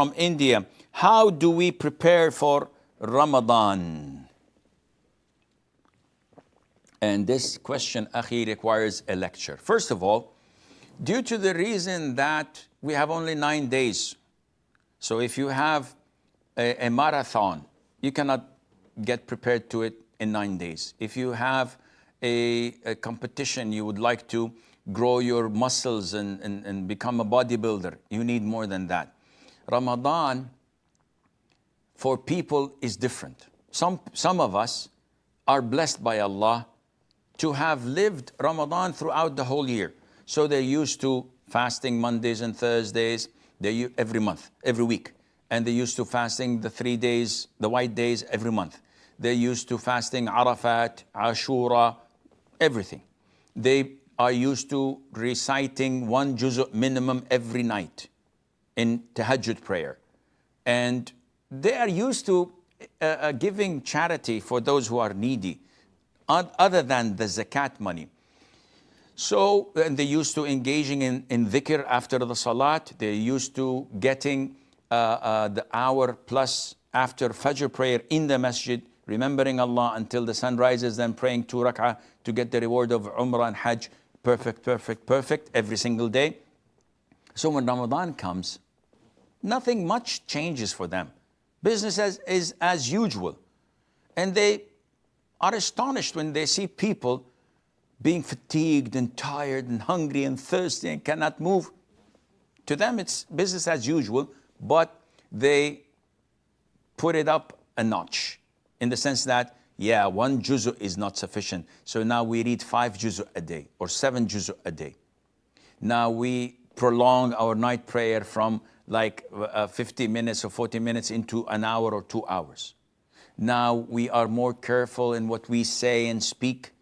from India. How do we prepare for Ramadan? And this question, Akhi, requires a lecture. First of all, due to the reason that we have only 9 days. So if you have a marathon, you cannot get prepared to it in 9 days. If you have a competition, you would like to grow your muscles and become a bodybuilder, you need more than that. Ramadan for people is different. Some of us are blessed by Allah to have lived Ramadan throughout the whole year. So they're used to fasting Mondays and Thursdays, every month, every week. And they're used to fasting the 3 days, the white days every month. They're used to fasting Arafat, Ashura, everything. They are used to reciting 1 juz' minimum every night in tahajjud prayer. And they are used to giving charity for those who are needy, other than the zakat money. So, and they're used to engaging in dhikr after the salat. They're used to getting the hour plus after Fajr prayer in the masjid, remembering Allah until the sun rises, then praying 2 rak'ah to get the reward of Umrah and Hajj. Perfect, perfect, perfect, every single day. So when Ramadan comes, nothing much changes for them. Business is as usual. And they are astonished when they see people being fatigued and tired and hungry and thirsty and cannot move. To them, it's business as usual, but they put it up a notch in the sense that, yeah, 1 juz' is not sufficient. So now we read 5 juz' a day or 7 juz' a day. Now we prolong our night prayer from like 50 minutes or 40 minutes into an hour or 2 hours. Now we are more careful in what we say and speak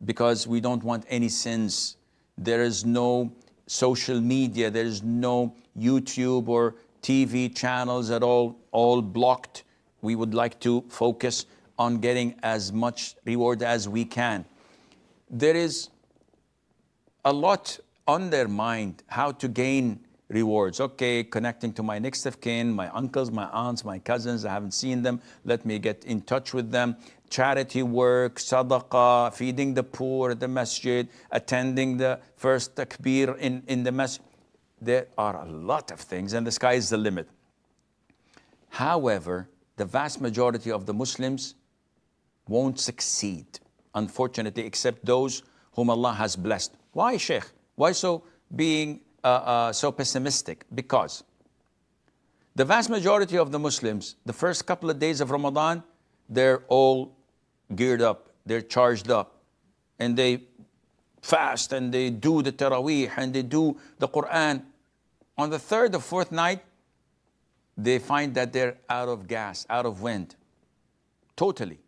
because we don't want any sins. There is no social media, there is no YouTube or TV channels at all blocked. We would like to focus on getting as much reward as we can. There is a lot on their mind how to gain rewards. Okay, connecting to my next of kin, my uncles, my aunts, my cousins, I haven't seen them, let me get in touch with them. Charity work, sadaqah, feeding the poor at the masjid, attending the first takbir in the masjid. There are a lot of things and the sky is the limit. However, the vast majority of the Muslims won't succeed, unfortunately, except those whom Allah has blessed. Why, Sheikh? Why so being so pessimistic? Because the vast majority of the Muslims, the first couple of days of Ramadan, they're all geared up, they're charged up, and they fast and they do the Taraweeh and they do the Qur'an. On the 3rd or 4th night, they find that they're out of gas, out of wind, totally.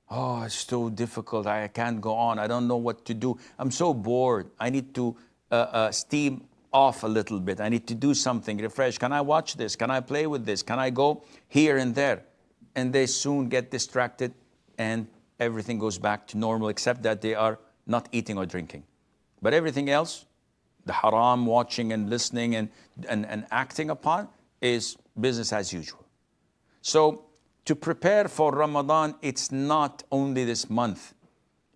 Oh, it's so difficult, I can't go on, I don't know what to do, I'm so bored, I need to steam off a little bit, I need to do something, refresh, can I watch this, can I play with this, can I go here and there? And they soon get distracted and everything goes back to normal except that they are not eating or drinking. But everything else, the haram, watching and listening and acting upon, is business as usual. So to prepare for Ramadan, it's not only this month,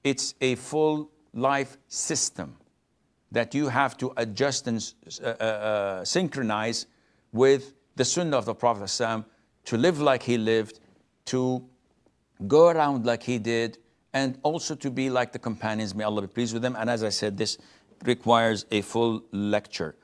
it's a full life system that you have to adjust and synchronize with the sunnah of the Prophet ﷺ, to live like he lived, to go around like he did, and also to be like the companions, may Allah be pleased with them. And as I said, this requires a full lecture.